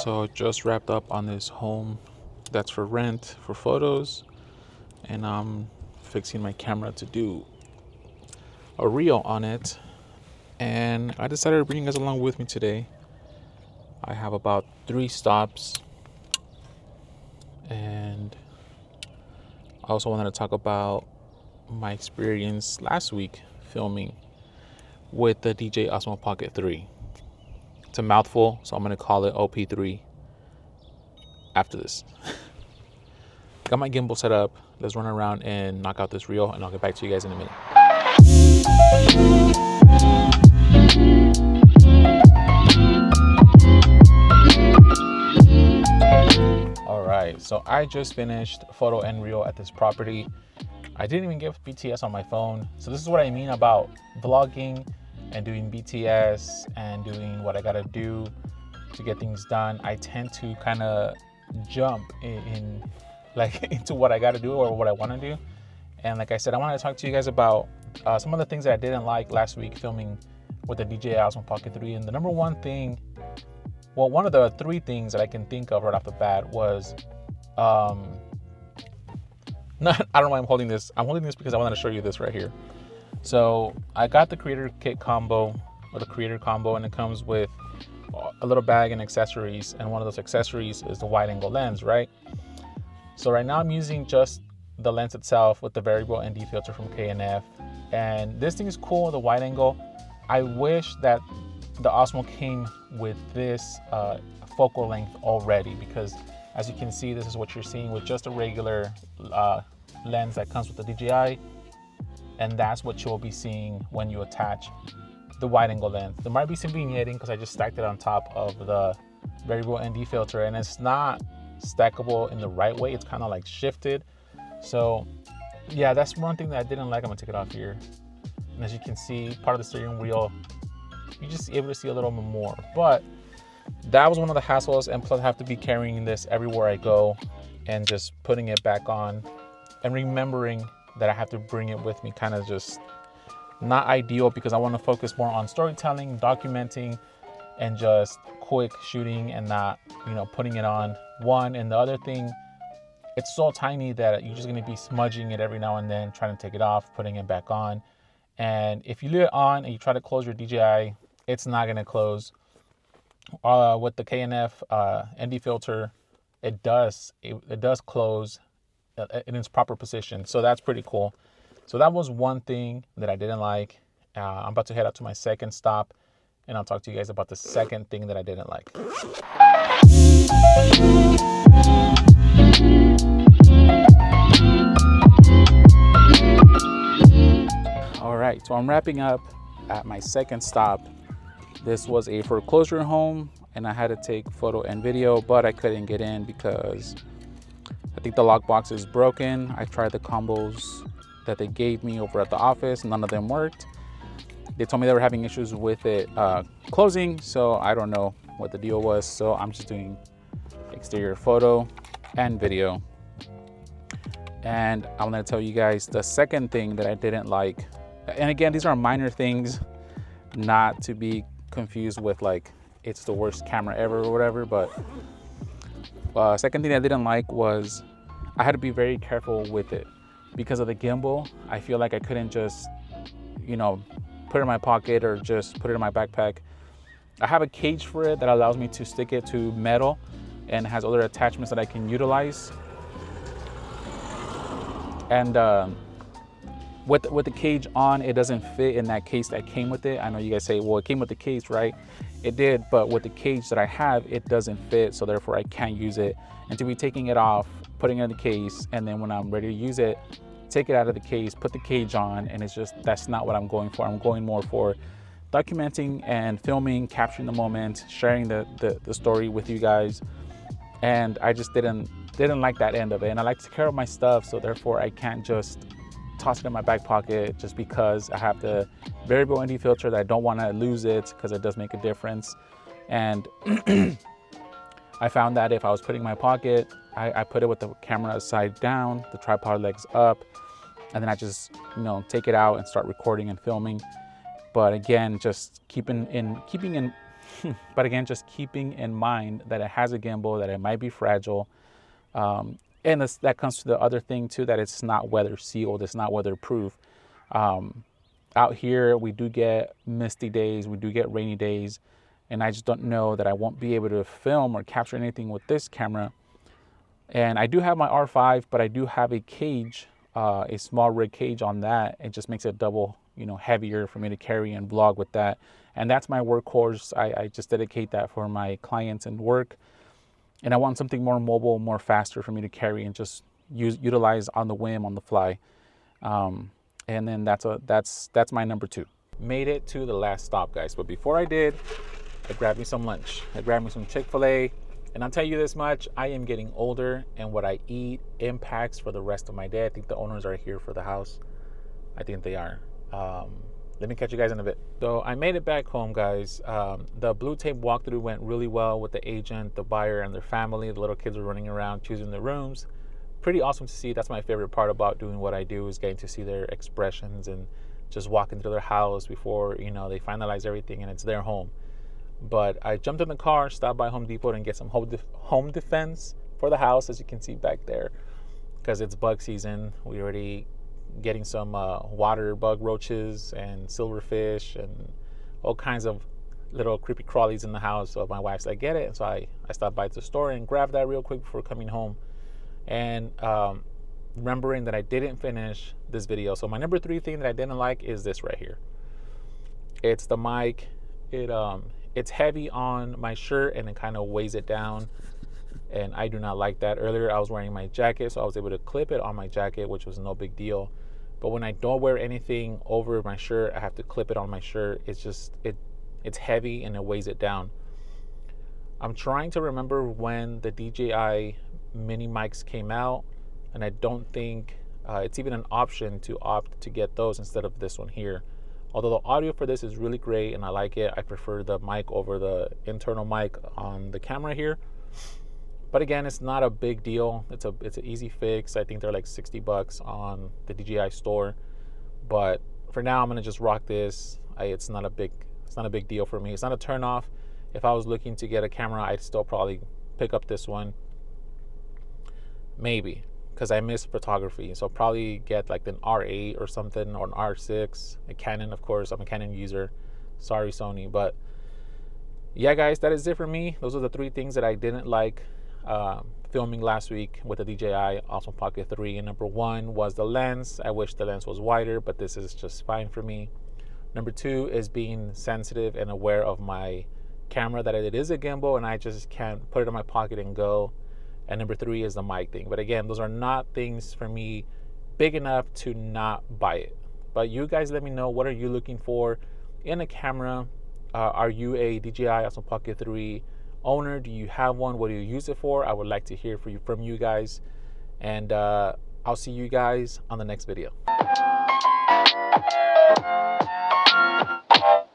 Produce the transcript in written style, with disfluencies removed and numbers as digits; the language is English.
So just wrapped up on this home that's for rent for photos, and I'm fixing my camera to do a reel on it. And I decided to bring you guys along with me today. I have about 3 stops, and I also wanted to talk about my experience last week filming with the DJI Osmo Pocket 3. It's a mouthful, so I'm going to call it OP3 after this. Got my gimbal set up. Let's run around and knock out this reel, and I'll get back to you guys in a minute. All right, so I just finished photo and reel at this property. I didn't even get BTS on my phone. So this is what I mean about vlogging and doing BTS and doing what I gotta do to get things done. I tend to kind of jump in like into what I gotta do or what I wanna do. And like I said, I wanted to talk to you guys about some of the things that I didn't like last week filming with the DJI Osmo Pocket 3. And the number one thing, well, one of the 3 things that I can think of right off the bat was, I don't know why I'm holding this. I'm holding this because I wanted to show you this right here. So I got the creator kit combo, or the creator combo, and it comes with a little bag and accessories. And one of those accessories is the wide angle lens, right? So right now I'm using just the lens itself with the variable ND filter from K&F. And this thing is cool, the wide angle. I wish that the Osmo came with this focal length already, because as you can see, this is what you're seeing with just a regular lens that comes with the DJI, and that's what you'll be seeing when you attach the wide angle lens. There might be some vignetting because I just stacked it on top of the variable ND filter, and it's not stackable in the right way. It's kind of like shifted. So yeah, that's one thing that I didn't like. I'm gonna take it off here, and as you can see, part of the steering wheel, you're just able to see a little bit more. But that was one of the hassles, and plus I have to be carrying this everywhere I go and just putting it back on and remembering that I have to bring it with me. Kind of just not ideal, because I want to focus more on storytelling, documenting, and just quick shooting, and not, putting it on one. And the other thing, it's so tiny that you're just going to be smudging it every now and then, trying to take it off, putting it back on. And if you leave it on and you try to close your DJI, it's not going to close. With the K&F ND filter, it does close in its proper position. So that's pretty cool. So that was one thing that I didn't like. I'm about to head out to my second stop, and I'll talk to you guys about the second thing that I didn't like. All right, so I'm wrapping up at my second stop. This was a foreclosure home, and I had to take photo and video, but I couldn't get in because I think the lockbox is broken. I tried the combos that they gave me over at the office. None of them worked. They told me they were having issues with it closing, so I don't know what the deal was. So I'm just doing exterior photo and video. And I'm gonna tell you guys the second thing that I didn't like. And again, these are minor things, not to be confused with like it's the worst camera ever or whatever. But second thing I didn't like was I had to be very careful with it because of the gimbal. I feel like I couldn't just, put it in my pocket or just put it in my backpack. I have a cage for it that allows me to stick it to metal, and has other attachments that I can utilize. And with the cage on, it doesn't fit in that case that came with it. I know you guys say, well, it came with the case, right? It did, but with the cage that I have, it doesn't fit, so therefore I can't use it. And to be taking it off, putting it in the case, and then when I'm ready to use it, take it out of the case, put the cage on, and it's just, that's not what I'm going for. I'm going more for documenting and filming, capturing the moment, sharing the story with you guys. And I just didn't like that end of it. And I like to take care of my stuff, so therefore I can't just toss it in my back pocket just because I have the variable ND filter that I don't want to lose it, because it does make a difference. And I found that if I was putting my pocket, I put it with the camera side down, the tripod legs up, and then I just, take it out and start recording and filming. But again, just keeping in But again, just keeping in mind that it has a gimbal, that it might be fragile. And that comes to the other thing too, that it's not weather sealed, it's not weatherproof. Out here, we do get misty days, we do get rainy days, and I just don't know that I won't be able to film or capture anything with this camera. And I do have my R5, but I do have a cage, a small rig cage on that. It just makes it double, heavier for me to carry and vlog with that. And that's my workhorse. I just dedicate that for my clients and work. And I want something more mobile, more faster for me to carry and just utilize on the whim, on the fly. And then that's my number 2. Made it to the last stop, guys. But before I did, I grabbed me some lunch. I grabbed me some Chick-fil-A. And I'll tell you this much, I am getting older, and what I eat impacts for the rest of my day. I think the owners are here for the house. I think they are. Let me catch you guys in a bit. So I made it back home, guys. The blue tape walkthrough went really well with the agent, the buyer, and their family. The little kids were running around choosing their rooms. Pretty awesome to see. That's my favorite part about doing what I do, is getting to see their expressions and just walking through their house before they finalize everything and it's their home. But I jumped in the car, stopped by Home Depot and get some home defense for the house, as you can see back there, because it's bug season. We already getting some water bug roaches and silverfish and all kinds of little creepy crawlies in the house. So my wife's like, get it. And so I stopped by the store and grabbed that real quick before coming home. And remembering that I didn't finish this video. So my number 3 thing that I didn't like is this right here. It's the mic. It's heavy on my shirt and it kind of weighs it down, and I do not like that. Earlier I was wearing my jacket, so I was able to clip it on my jacket, which was no big deal. But when I don't wear anything over my shirt, I have to clip it on my shirt. It's just it's heavy and it weighs it down. I'm trying to remember when the DJI mini mics came out, and I don't think it's even an option to opt to get those instead of this one here. Although the audio for this is really great and I like it, I prefer the mic over the internal mic on the camera here. But again, it's not a big deal. It's an easy fix. I think they're like $60 on the DJI store. But for now, I'm gonna just rock this. It's not a big deal for me. It's not a turn off. If I was looking to get a camera, I'd still probably pick up this one. Maybe, because I miss photography. So probably get like an R8 or something, or an R6, a Canon, of course. I'm a Canon user. Sorry, Sony. But yeah, guys, that is it for me. Those are the 3 things that I didn't like filming last week with the DJI Osmo Pocket 3. And number 1 was the lens. I wish the lens was wider, but this is just fine for me. Number 2 is being sensitive and aware of my camera, that it is a gimbal and I just can't put it in my pocket and go. And number 3 is the mic thing. But again, those are not things for me big enough to not buy it. But you guys let me know, what are you looking for in a camera? Are you a DJI Osmo Pocket 3 owner? Do you have one? What do you use it for? I would like to hear from you guys. And I'll see you guys on the next video.